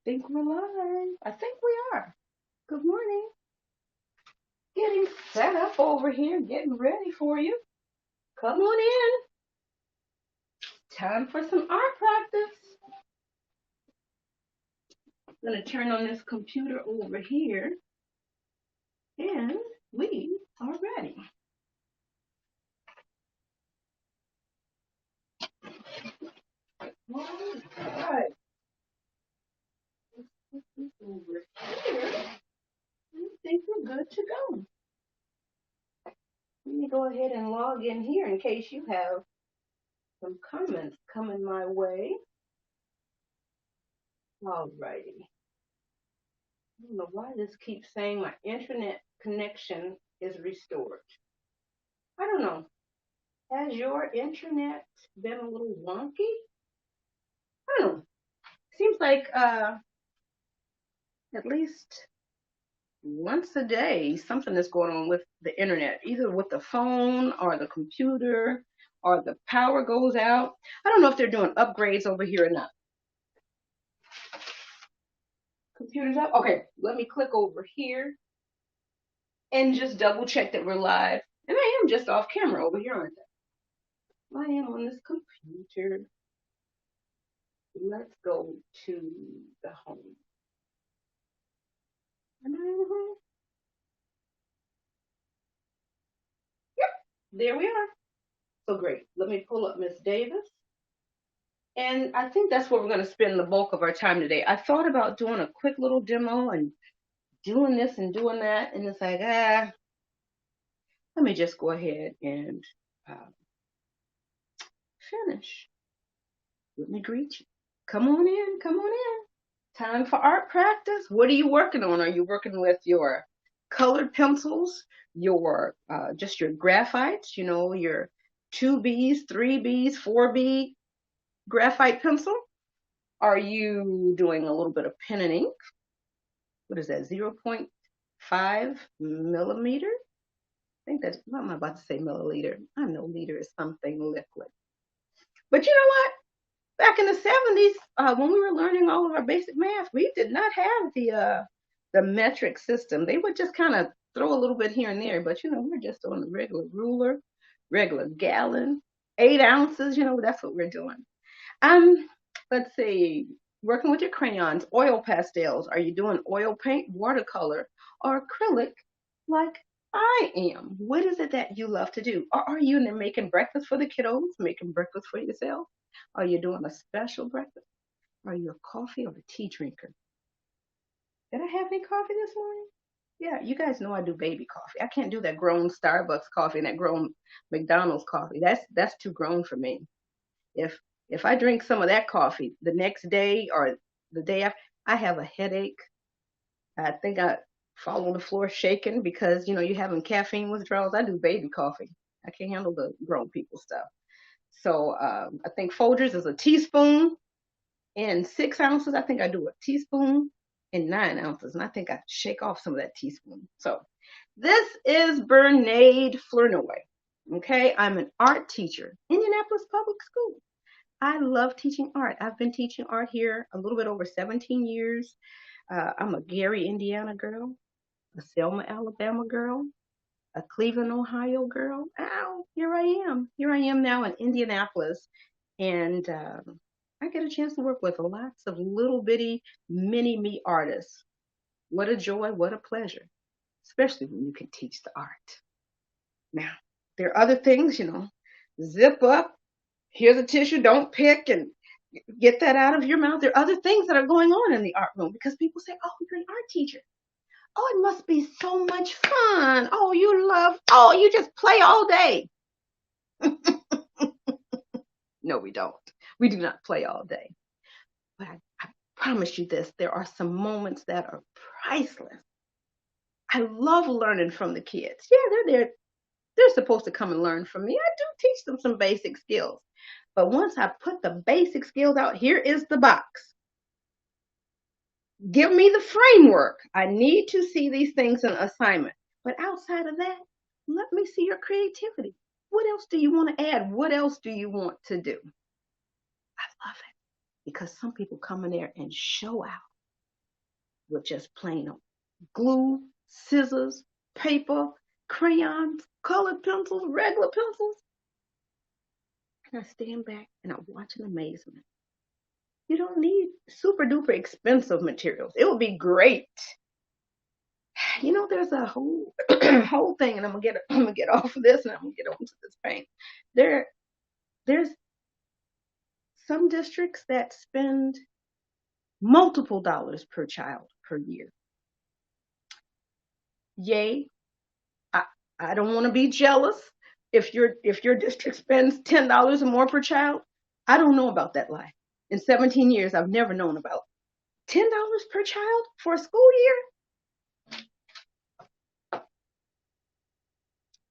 think we're live. I think we are. Good morning. Getting set up over here, getting ready for you. Come on in. Time for some art practice. I'm going to turn on this computer over here, and we are ready. All right. Let's put this over here. I think we're good to go. Let me go ahead and log in here in case you have some comments coming my way. All righty. I don't know why this keeps saying my internet connection is restored. I don't know. Has your internet been a little wonky? I don't know. Seems like at least once a day something is going on with the internet, either with the phone or the computer or the power goes out. I don't know if they're doing upgrades over here or not. Computer's up? Okay, let me click over here and just double check that we're live. And I am just off camera over here, aren't I? I am on this computer. Let's go to the home. Am I in the home? Yep, there we are. So great. Let me pull up Miss Davis. And I think that's where we're going to spend the bulk of our time today. I thought about doing a quick little demo and doing this and doing that. And it's like, let me just go ahead and finish. Let me greet you. Come on in. Come on in. Time for art practice. What are you working on? Are you working with your colored pencils, your just your graphites, your 2Bs, 3Bs, 4B graphite pencil? Are you doing a little bit of pen and ink? What is that, 0.5 millimeter? I think that's, what am I about to say, milliliter? I know liter is something liquid. But you know what? Back in the 70s, when we were learning all of our basic math, we did not have the metric system. They would just kind of throw a little bit here and there, but we're just on the regular ruler, regular gallon, 8 ounces. That's what we're doing. Let's see, working with your crayons, oil pastels. Are you doing oil paint, watercolor, or acrylic like I am? What is it that you love to do? Or are you in there making breakfast for the kiddos, making breakfast for yourself? Are you doing a special breakfast? Are you a coffee or a tea drinker? Did I have any coffee this morning? Yeah, you guys know I do baby coffee. I can't do that grown Starbucks coffee and that grown McDonald's coffee. That's too grown for me. If if I drink some of that coffee the next day or the day after, I have a headache. I think I fall on the floor shaking because you're having caffeine withdrawals. I do baby coffee. I can't handle the grown people stuff. So I think Folgers is a teaspoon and 6 ounces. I think I do a teaspoon and 9 ounces, and I think I shake off some of that teaspoon. So this is Bernaid Flournoy. Okay, I'm an art teacher, Indianapolis Public School. I love teaching art. I've been teaching art here a little bit over 17 years. I'm a Gary, Indiana girl, a Selma, Alabama girl, a Cleveland, Ohio girl. Ow, here I am. Here I am now in Indianapolis. And I get a chance to work with lots of little bitty mini me artists. What a joy, what a pleasure, especially when you can teach the art. Now, there are other things, zip up, here's a tissue, don't pick and get that out of your mouth. There are other things that are going on in the art room because people say, oh, you're an art teacher. Oh, it must be so much fun. Oh, you just play all day. No, we don't. We do not play all day. But I promise you this, there are some moments that are priceless. I love learning from the kids. Yeah, they're there. They're supposed to come and learn from me. I do teach them some basic skills. But once I put the basic skills out, here is the box. Give me the framework. I need to see these things in assignment. But outside of that, let me see your creativity. What else do you want to add? What else do you want to do? I love it because some people come in there and show out. with just plain old glue, scissors, paper, crayons, colored pencils, regular pencils. And I stand back and I watch in amazement. You don't need super duper expensive materials. It would be great. You know, there's a whole whole thing, and I'm gonna get off of this, and I'm gonna get onto this paint. There's some districts that spend multiple dollars per child per year. Yay, I don't want to be jealous. If your district spends $10 or more per child, I don't know about that life. In 17 years, I've never known about $10 per child for a school year.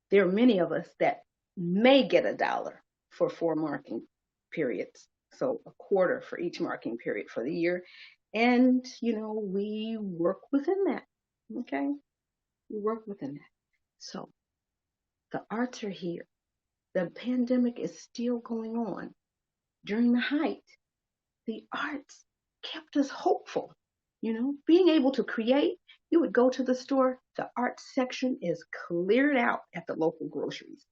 There are many of us that may get $1 for 4 marking periods. So a quarter for each marking period for the year. And, we work within that. Okay? We work within that. So the arts are here. The pandemic is still going on. During the height, the arts kept us hopeful. Being able to create, you would go to the store, the arts section is cleared out at the local groceries.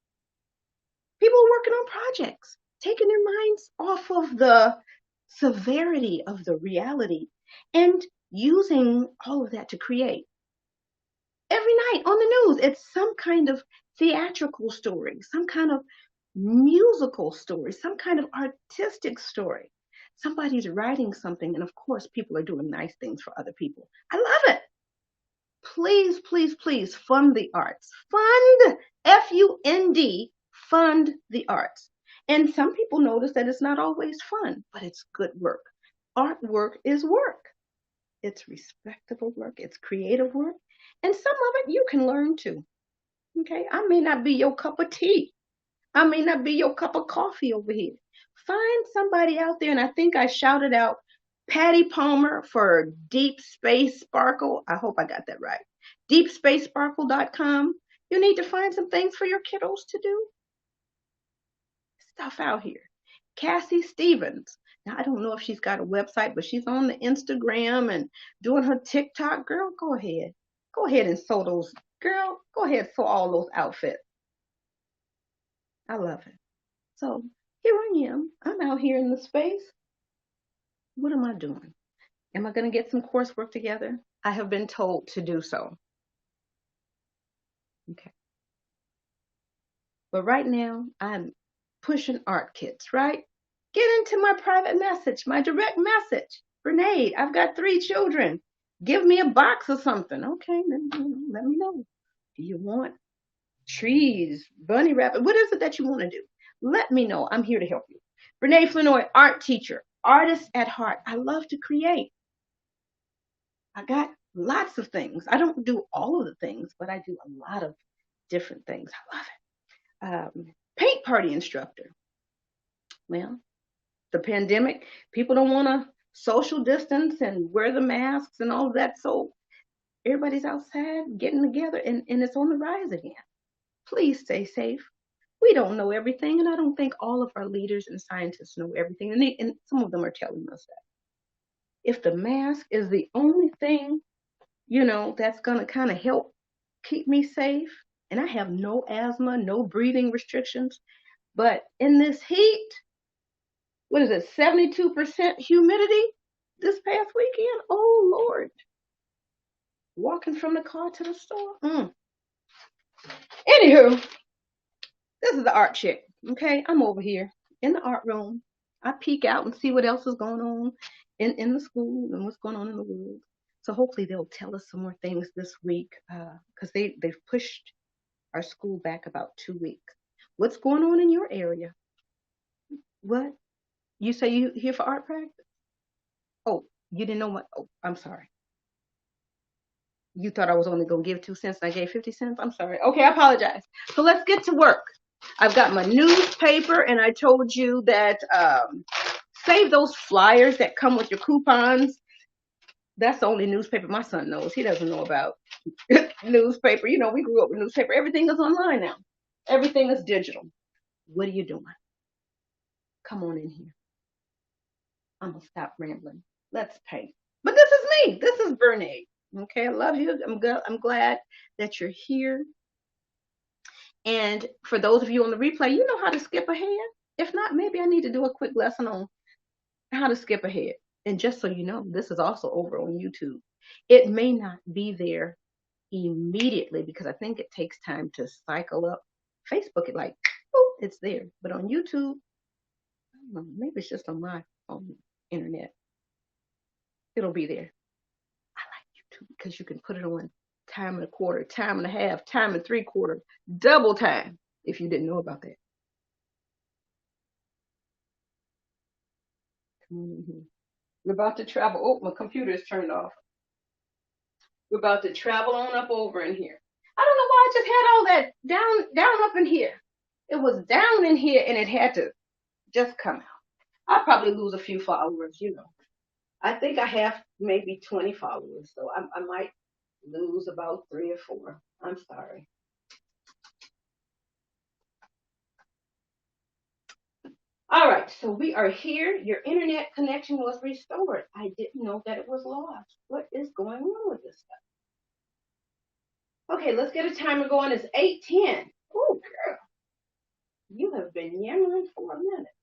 People are working on projects, taking their minds off of the severity of the reality and using all of that to create. Every night on the news, it's some kind of theatrical story, some kind of musical story, some kind of artistic story. Somebody's writing something, and of course, people are doing nice things for other people. I love it. Please, please, please fund the arts. Fund, F-U-N-D, fund the arts. And some people notice that it's not always fun, but it's good work. Artwork is work. It's respectable work. It's creative work. And some of it you can learn too. Okay? I may not be your cup of tea. I may not be your cup of coffee over here. Find somebody out there, and I think I shouted out Patty Palmer for Deep Space Sparkle. I hope I got that right. DeepSpaceSparkle.com. You need to find some things for your kiddos to do. Stuff out here. Cassie Stevens. Now, I don't know if she's got a website, but she's on the Instagram and doing her TikTok. Girl, go ahead. Go ahead and sew those. Girl, go ahead and sew all those outfits. I love it. So here I am. I'm out here in the space. What am I doing? Am I going to get some coursework together? I have been told to do so. Okay. But right now, I'm pushing art kits, right? Get into my private message, my direct message. Grenade, I've got 3 children. Give me a box or something. Okay, let me know. Do you want trees, bunny rabbit? What is it that you want to do? Let me know. I'm here to help you. Renee Flenoy, art teacher, artist at heart. I love to create. I got lots of things. I don't do all of the things, but I do a lot of different things. I love it. Paint party instructor. Well, the pandemic, people don't want to social distance and wear the masks and all of that. So everybody's outside getting together, and it's on the rise again. Please stay safe. We don't know everything, and I don't think all of our leaders and scientists know everything, and some of them are telling us that. If the mask is the only thing, that's going to kind of help keep me safe, and I have no asthma, no breathing restrictions, but in this heat, what is it, 72% humidity this past weekend? Oh, Lord. Walking from the car to the store. Anywho, this is the art chick, okay? I'm over here in the art room. I peek out and see what else is going on in the school and what's going on in the world. So hopefully they'll tell us some more things this week because they've pushed our school back about 2 weeks. What's going on in your area? What? You say you here for art practice? Oh, you didn't know what? Oh, I'm sorry. You thought I was only going to give 2 cents and I gave 50 cents? I'm sorry. Okay, I apologize. So let's get to work. I've got my newspaper, and I told you that save those flyers that come with your coupons. That's the only newspaper my son knows. He doesn't know about newspaper. We grew up with newspaper. Everything is online now. Everything is digital. What are you doing? Come on in here. I'm going to stop rambling. Let's paint. But this is me. This is Bernie. Okay, I love you. I'm glad that you're here. And for those of you on the replay, you know how to skip ahead. If not, maybe I need to do a quick lesson on how to skip ahead. And just so you know, this is also over on YouTube. It may not be there immediately because I think it takes time to cycle up. Facebook, it like, oh, it's there. But on YouTube, I don't know, maybe it's just on my internet. It'll be there. I like YouTube because you can put it on time and a quarter, time and a half, time and 3/4, double time, if you didn't know about that. Come on in here. We're about to travel. Oh, my computer is turned off. We're about to travel on up over in here. I don't know why I just had all that down up in here. It was down in here and it had to just come out. I'll probably lose a few followers, you know. I think I have maybe 20 followers, so I might lose about 3 or 4. I'm sorry. All right, so we are here. Your internet connection was restored. I didn't know that it was lost. What is going on with this stuff? Okay, let's get a timer going. It's 8:10. Oh, girl. You have been yammering for a minute.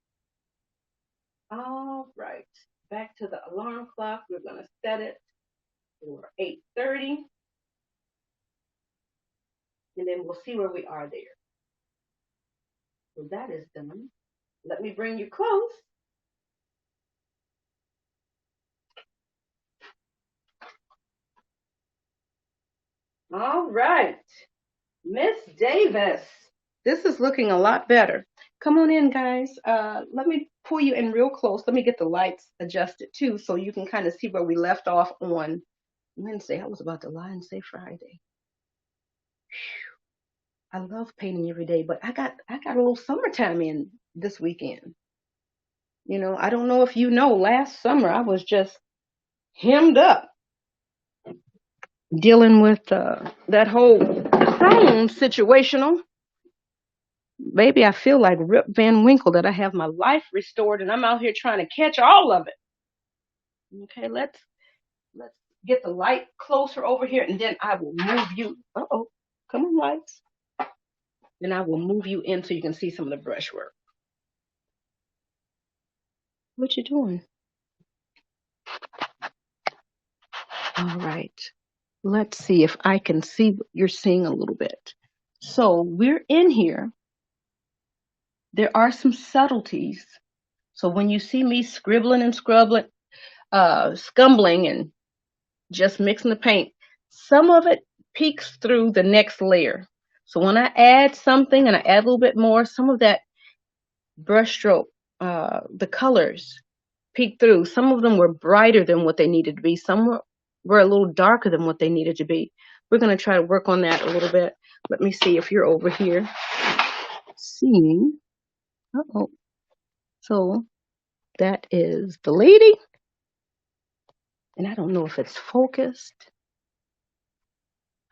All right, back to the alarm clock. We're going to set it for 8:30. And then we'll see where we are there. So that is done. Let me bring you close. All right, Miss Davis. This is looking a lot better. Come on in, guys. Let me pull you in real close. Let me get the lights adjusted too, so you can kind of see where we left off on Wednesday. I was about to lie and say Friday. Whew. I love painting every day, but I got a little summertime in this weekend. You know, I don't know if you know, last summer I was just hemmed up dealing with that whole Crohn's situational. Baby, I feel like Rip Van Winkle that I have my life restored and I'm out here trying to catch all of it. Okay, let's get the light closer over here and then I will move you. Uh-oh, come on, lights. Then I will move you in so you can see some of the brushwork. What you doing? All right. Let's see if I can see what you're seeing a little bit. So we're in here. There are some subtleties. So when you see me scribbling and scumbling and just mixing the paint, some of it peeks through the next layer. So when I add something and I add a little bit more, some of that brush stroke, the colors peek through. Some of them were brighter than what they needed to be. Some were a little darker than what they needed to be. We're going to try to work on that a little bit. Let me see if you're over here seeing. Uh-oh. So that is the lady. And I don't know if it's focused.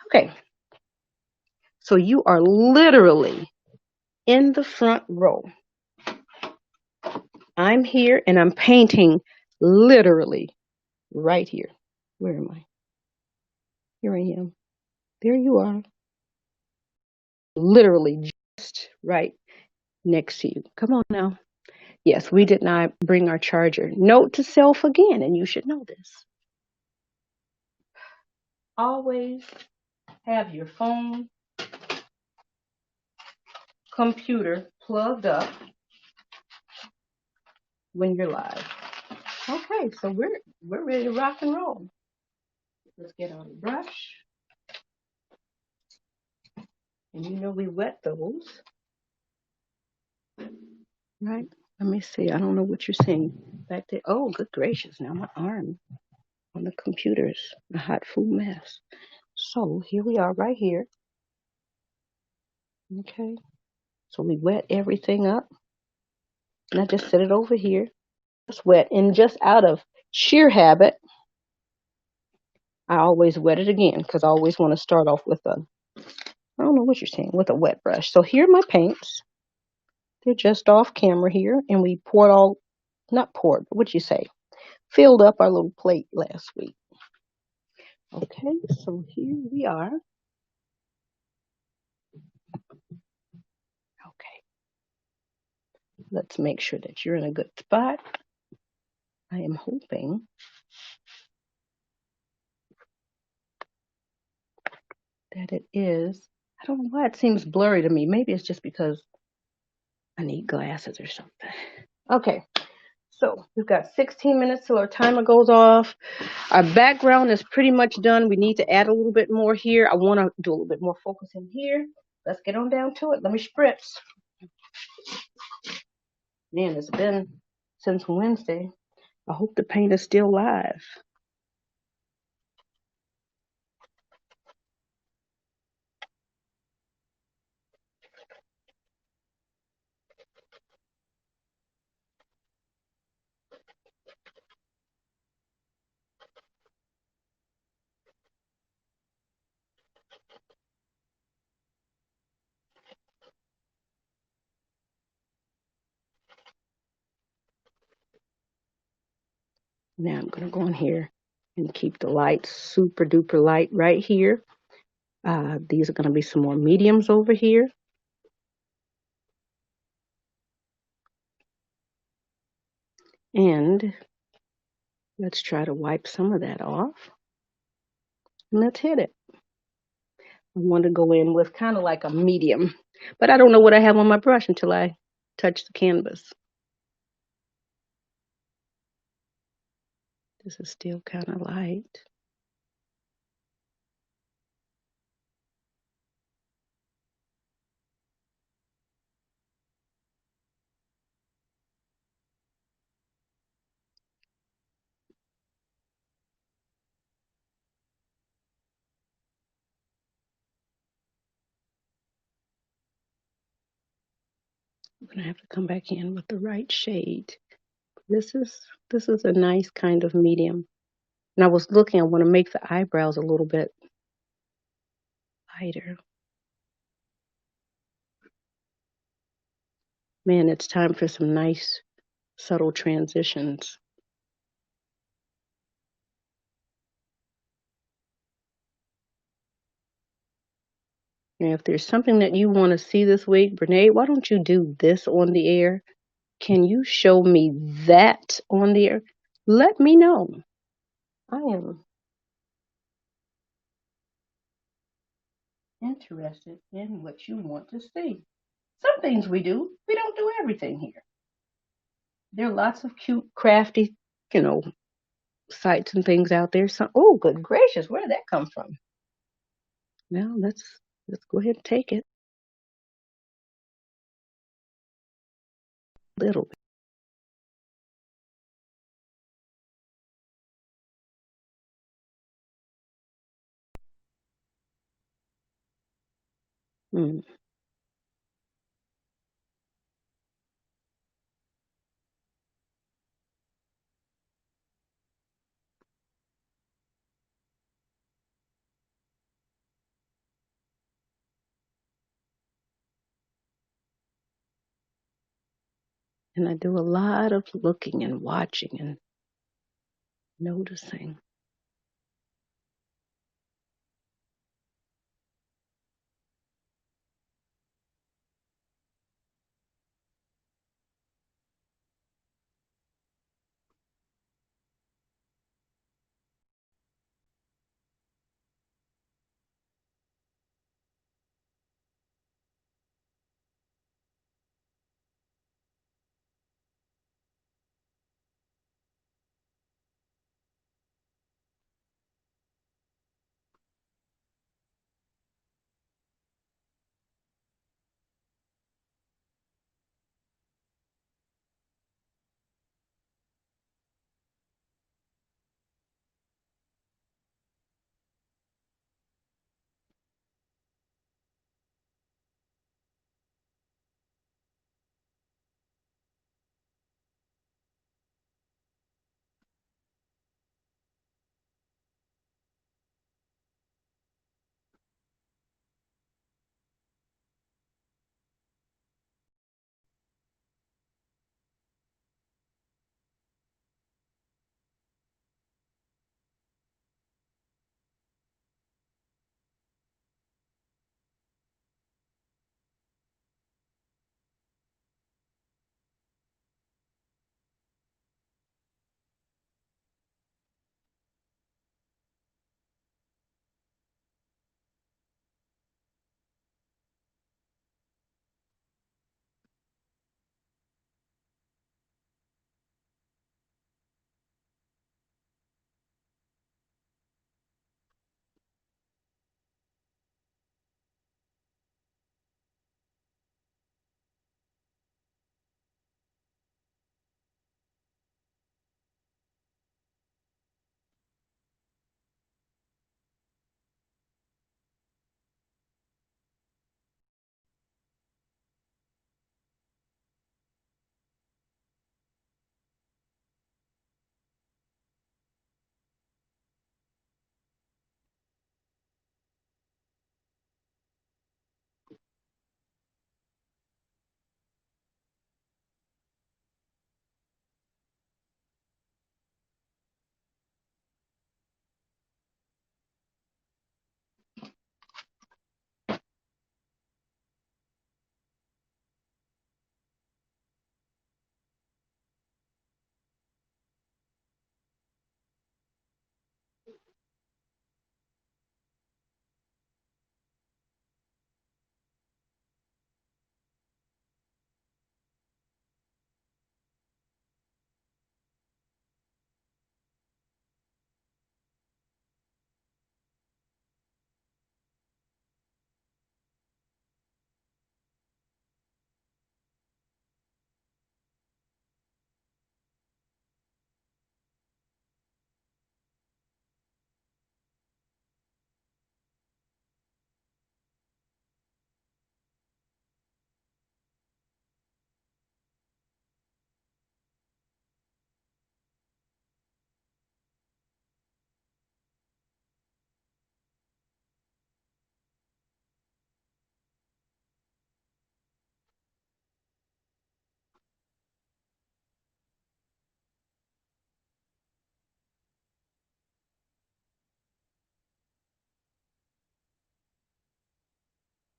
Okay. So you are literally in the front row. I'm here and I'm painting literally right here. Where am I? Here I am. There you are. Literally just right next to you. Come on now. Yes, we did not bring our charger. Note to self again, and you should know this. Always have your phone, computer plugged up when you're live. Okay, so we're ready to rock and roll. Let's get our brush. And you know we wet those. Right? Let me see. I don't know what you're seeing back there. Oh, good gracious. Now my arm on the computer's a hot food mess. So here we are right here. Okay. So we wet everything up. And I just set it over here. It's wet. And just out of sheer habit, I always wet it again because I always want to start off with I don't know what you're saying, with a wet brush. So here are my paints. They're just off camera here. And we poured not poured, what'd you say? Filled up our little plate last week. Okay, so here we are. Okay, let's make sure that you're in a good spot. I am hoping that it is. I don't know why it seems blurry to me. Maybe it's just because I need glasses or something. Okay, so we've got 16 minutes till our timer goes off. Our background is pretty much done. We need to add a little bit more here. I want to do a little bit more focusing here. Let's get on down to it. Let me spritz. Man, it's been since Wednesday. I hope the paint is still live. Now I'm going to go in here and keep the light super duper light right here. These are going to be some more mediums over here. And let's try to wipe some of that off. And let's hit it. I want to go in with kind of like a medium, but I don't know what I have on my brush until I touch the canvas. This is still kind of light. I'm gonna have to come back in with the right shade. This is a nice kind of medium. And I was looking, I want to make the eyebrows a little bit lighter. Man, it's time for some nice subtle transitions. And if there's something that you want to see this week, Brene, why don't you do this on the air? Can you show me that on the air? Let me know. I am interested in what you want to see. Some things we don't do everything here. There are lots of cute, crafty, you know, sites and things out there. So, oh, good gracious, where did that come from? Now let's go ahead and take it a little bit. Mm. And I do a lot of looking and watching and noticing.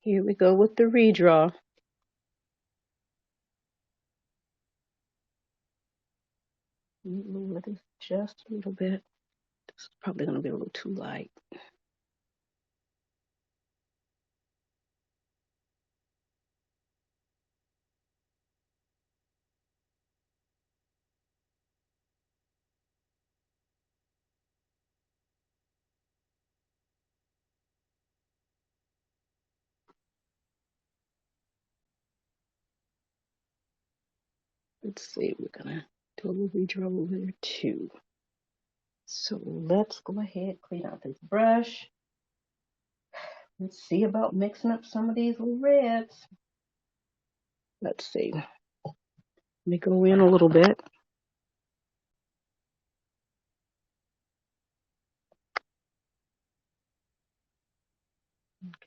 Here we go with the redraw. Lower this just a little bit. This is probably going to be a little too light. Let's see, we're going to do a little redraw over there too. So let's go ahead, clean out this brush. Let's see about mixing up some of these little reds. Let's see. Let me go in a little bit.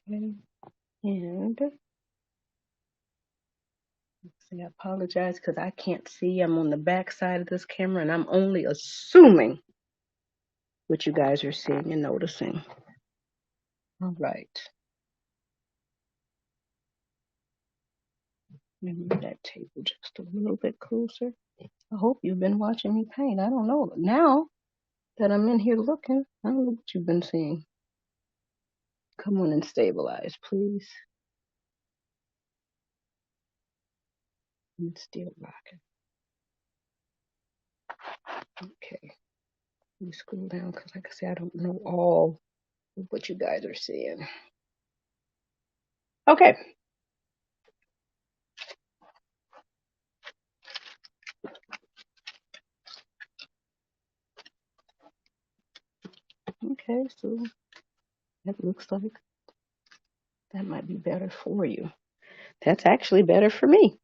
Okay. And let's see, I apologize because I can't see. I'm on the back side of this camera and I'm only assuming what you guys are seeing and noticing. All right. Let me move that table just a little bit closer. I hope you've been watching me paint. I don't know. Now that I'm in here looking, I don't know what you've been seeing. Come on and stabilize, please. I'm still rocking. Okay. Let me scroll down because, like I said, I don't know all of what you guys are seeing. Okay. Okay, so that looks like that might be better for you. That's actually better for me.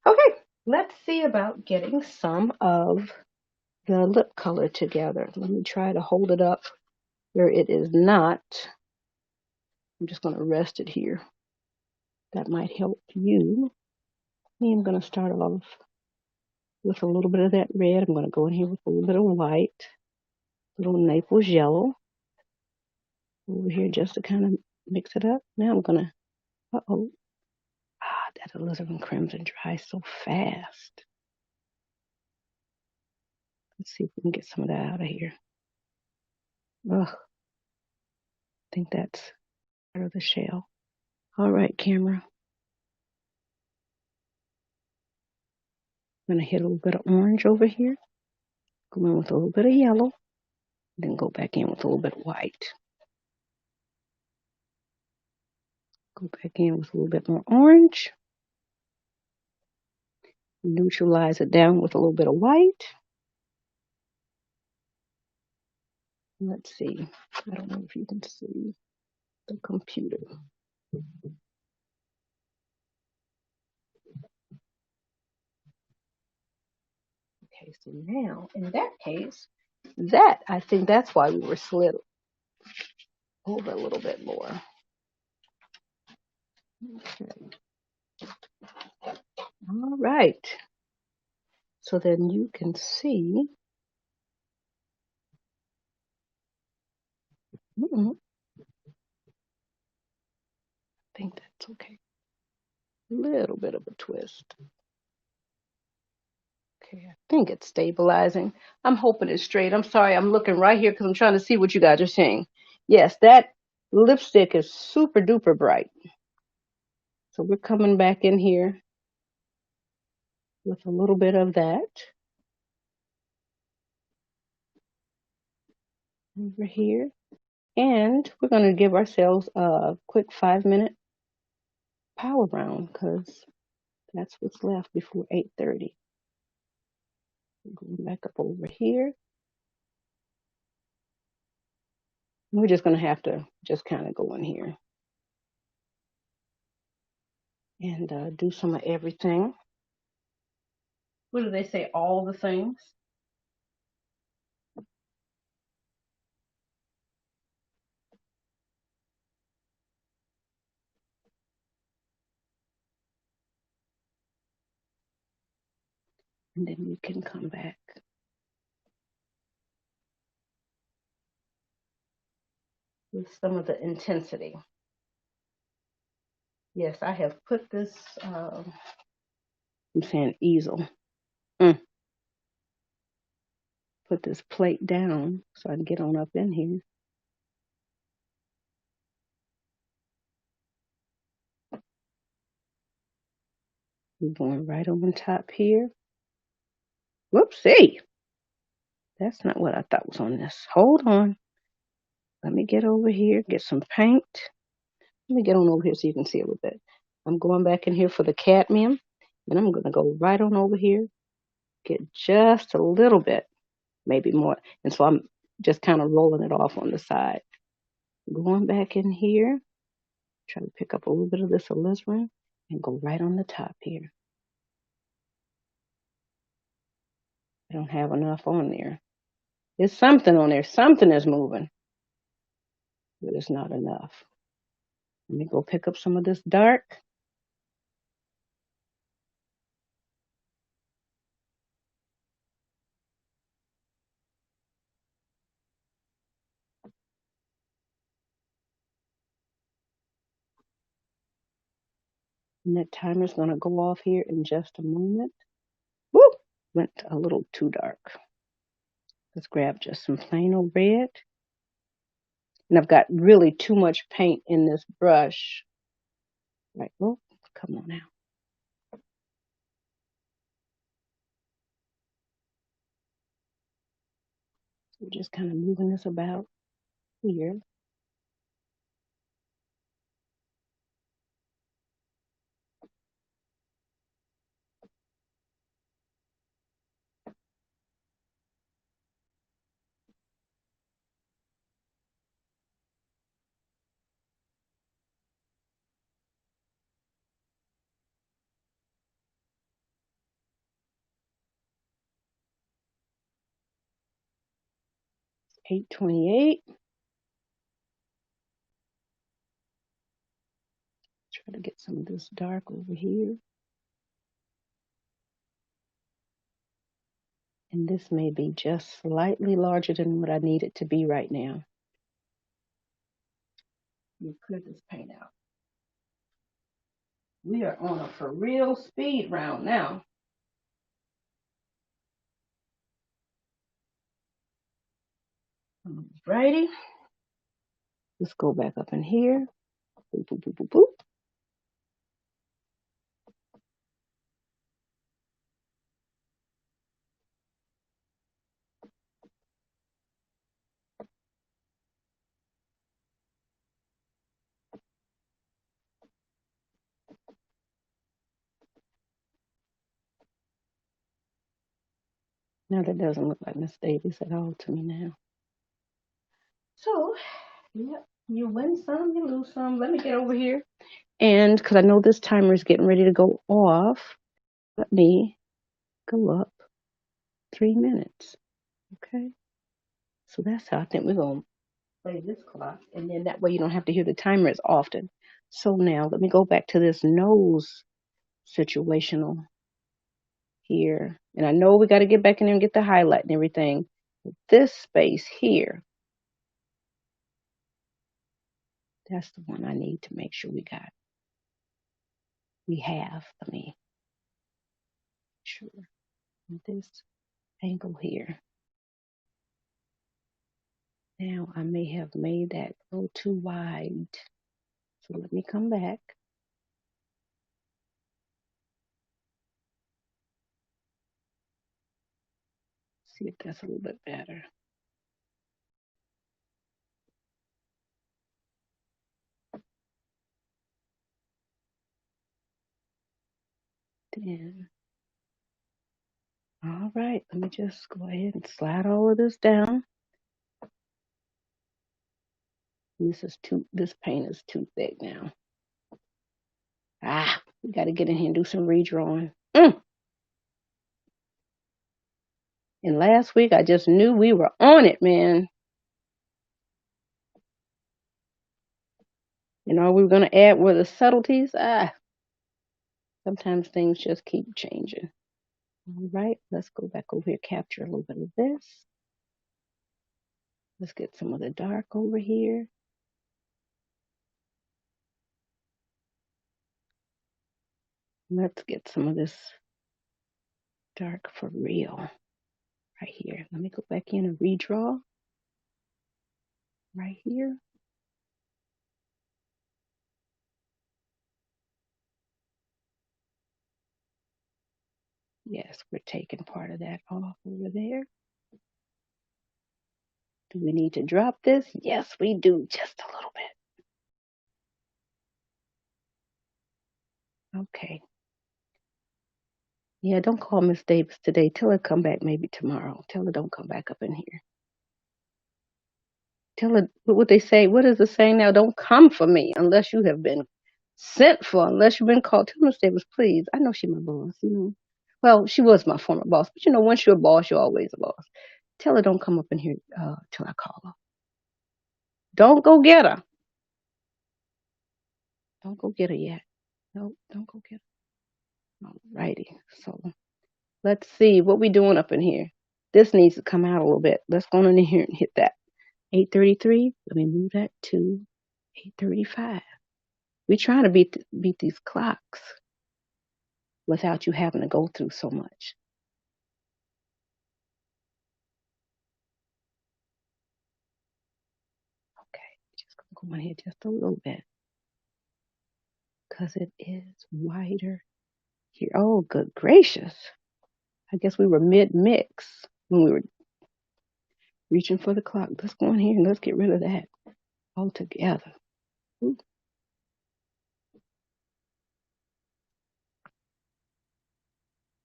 Okay, let's see about getting some of the lip color together. Let me try to hold it up where it is not. I'm just going to rest it here. That might help you. I'm going to start off with a little bit of that red. I'm going to go in here with a little bit of white, a little Naples yellow over here just to kind of mix it up. Now I'm going to, that alizarin crimson dries so fast. Let's see if we can get some of that out of here. Ugh, I think that's part of the shell. All right, camera. I'm going to hit a little bit of orange over here. Go in with a little bit of yellow. Then go back in with a little bit of white. Go back in with a little bit more orange. Neutralize it down with a little bit of white. Let's see. I don't know if you can see the computer. Okay, so now in that case, I think that's why we were slid over a little bit more. Okay. All right. So then you can see. I think that's okay. A little bit of a twist. Okay, I think it's stabilizing. I'm hoping it's straight. I'm sorry, I'm looking right here because I'm trying to see what you guys are seeing. Yes, that lipstick is super duper bright. So we're coming back in here with a little bit of that. Over here. And we're going to give ourselves a quick 5-minute power round because that's what's left before 8:30. Going back up over here. We're just going to have to just kind of go in here and do some of everything. What do they say? All the things. And then we can come back with some of the intensity. Yes, I have put this, I'm saying easel. Mm. Put this plate down so I can get on up in here. I'm going right on top here. Whoopsie. That's not what I thought was on this. Hold on. Let me get over here, get some paint. Let me get on over here so you can see a little bit. I'm going back in here for the cadmium. And I'm going to go right on over here, get just a little bit, maybe more. And so I'm just kind of rolling it off on the side. Going back in here, try to pick up a little bit of this alizarin and go right on the top here. I don't have enough on there. There's something on there. Something is moving, but it's not enough. Let me go pick up some of this dark. And that timer's going to go off here in just a moment. Woo! Went a little too dark. Let's grab just some plain old red. And I've got really too much paint in this brush. Right, oh, come on now. So we're just kind of moving this about here. It's 8:28. Try to get some of this dark over here. And this may be just slightly larger than what I need it to be right now. You clear this paint out. We are on a for real speed round now. Alrighty. Let's go back up in here. Boop, boop, boop, boop, boop. Now that doesn't look like Miss Davis at all to me now. So, yep, you win some, you lose some. Let me get over here. And because I know this timer is getting ready to go off, let me go up 3 minutes. Okay. So that's how I think we're going to play this clock. And then that way you don't have to hear the timer as often. So now let me go back to this nose situational here. And I know we got to get back in there and get the highlight and everything. But this space here, that's the one I need to make sure we have. Let me sure this angle here. Now I may have made that go too wide. So let me come back. See if that's a little bit better. Then, all right, let me just go ahead and slide all of this down. This paint is too thick now. We got to get in here and do some redrawing. And last week, I just knew we were on it, man. And all we were going to add were the subtleties. Sometimes things just keep changing. All right, let's go back over here, capture a little bit of this. Let's get some of the dark over here. Let's get some of this dark for real right here. Let me go back in and redraw right here. Yes, we're taking part of that off over there. Do we need to drop this? Yes, we do, just a little bit. Okay. Yeah, don't call Miss Davis today. Tell her come back maybe tomorrow. Tell her don't come back up in here. Tell her what they say. What is the saying now? Don't come for me unless you have been sent for, unless you've been called. Tell Miss Davis, please. I know she's my boss, you know. Well, she was my former boss, but you know, once you're a boss, you're always a boss. Tell her don't come up in here till I call her. Don't go get her. Don't go get her yet. No, don't go get her. Alrighty. So let's see what we doing up in here. This needs to come out a little bit. Let's go in here and hit that. 8:33. Let me move that to 8:35. We're trying to beat these clocks without you having to go through so much. Okay, just gonna go in here just a little bit because it is wider here. Oh, good gracious! I guess we were mid-mix when we were reaching for the clock. Let's go in here and let's get rid of that altogether. Ooh.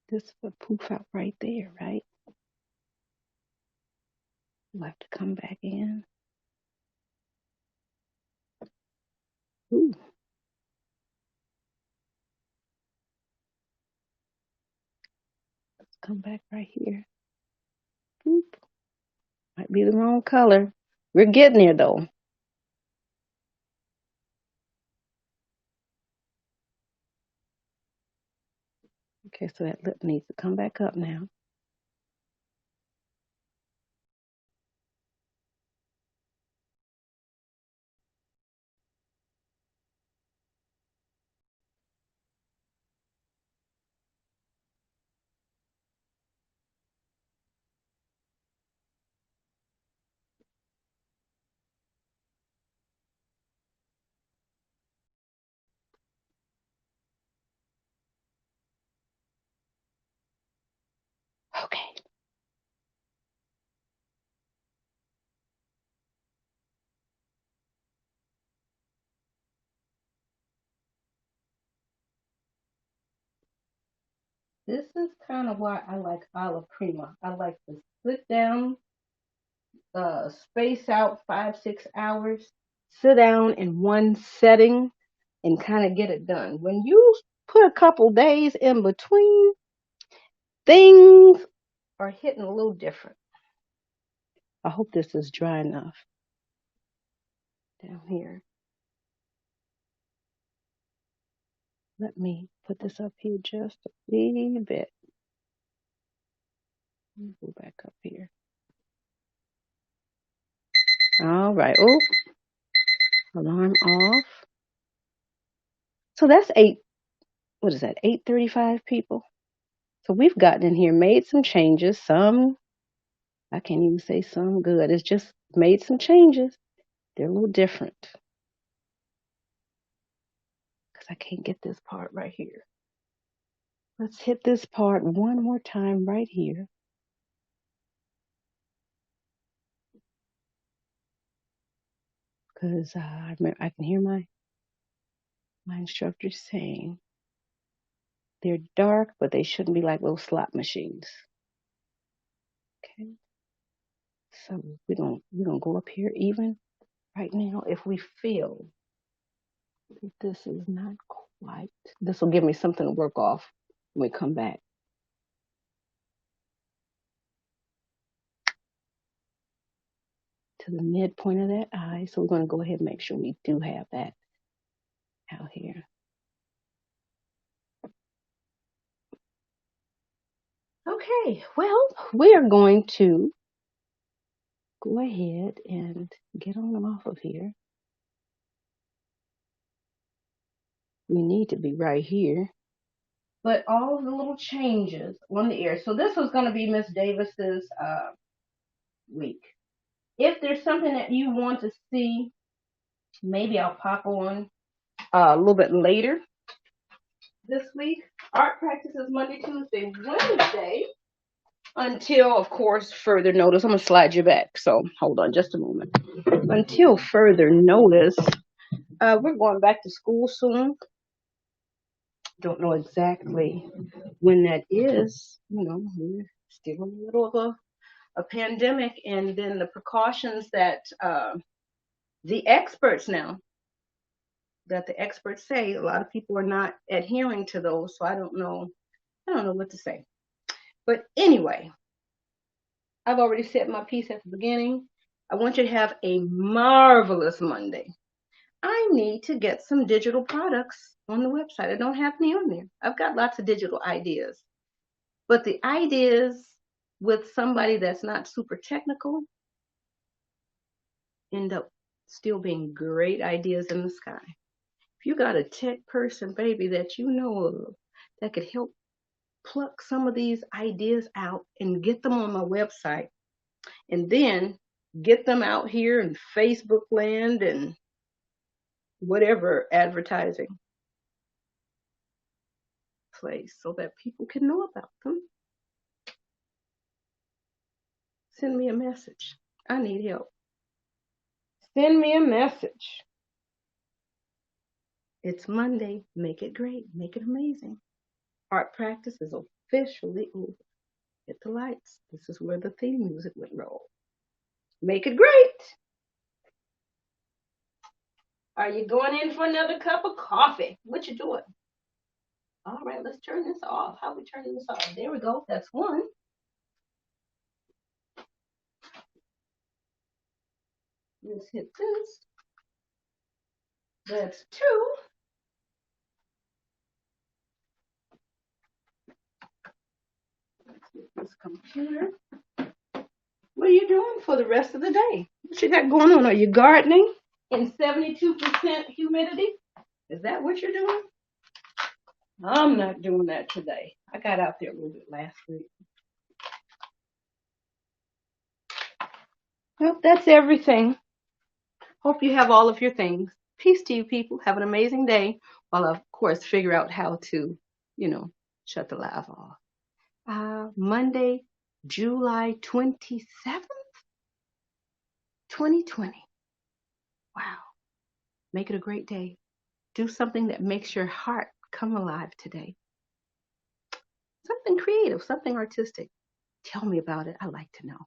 This will poof out right there, right? We'll have to come back in. Ooh. Let's come back right here. Boop. Might be the wrong color. We're getting there though. Okay, so that lip needs to come back up now. Okay. This is kind of why I like Alla Prima. I like to sit down, space out 5, 6 hours, sit down in one setting, and kind of get it done. When you put a couple days in between, things are hitting a little different. I hope this is dry enough down here. Let me put this up here just a wee bit. Let me go back up here. All right. Oh, alarm off. So that's what is that, 8:35 people? So we've gotten in here, made some changes. Some, I can't even say some good. It's just made some changes. They're a little different. Because I can't get this part right here. Let's hit this part one more time right here. Because I can hear my instructor saying they're dark, but they shouldn't be like little slot machines. Okay. So we're gonna go up here even right now. If we feel that this is not quite, this will give me something to work off when we come back. To the midpoint of that eye. So we're going to go ahead and make sure we do have that out here. Okay, well, we are going to go ahead and get on off of here. We need to be right here. but all of the little changes on the air. So this was going to be Miss Davis's week. If there's something that you want to see, maybe I'll pop on a little bit later this week. Art practice is Monday, Tuesday, Wednesday, until, of course, further notice. I'm going to slide you back, so hold on just a moment. Until further notice, we're going back to school soon. Don't know exactly when that is. You know, we're still in the middle of a pandemic, and then the precautions that the experts say, a lot of people are not adhering to those. So I don't know what to say. But anyway, I've already said my piece at the beginning. I want you to have a marvelous Monday. I need to get some digital products on the website. I don't have any on there. I've got lots of digital ideas. But the ideas with somebody that's not super technical end up still being great ideas in the sky. If you got a tech person, baby, that you know of that could help pluck some of these ideas out and get them on my website, and then get them out here in Facebook land and whatever advertising place so that people can know about them, send me a message. I need help. Send me a message. It's Monday. Make it great. Make it amazing. Art practice is officially over. Hit the lights. This is where the theme music would roll. Make it great. Are you going in for another cup of coffee? What you doing? All right, let's turn this off. How are we turning this off? There we go. That's one. Let's hit this. That's two. Let's get this computer. What are you doing for the rest of the day? What you got going on? Are you gardening in 72% humidity? Is that what you're doing? I'm not doing that today. I got out there a little bit last week. Well, that's everything. Hope you have all of your things. Peace to you people. Have an amazing day. While I, of course, figure out how to, shut the live off. Monday, July 27th, 2020. Wow. Make it a great day. Do something that makes your heart come alive today. Something creative, something artistic. Tell me about it. I like to know.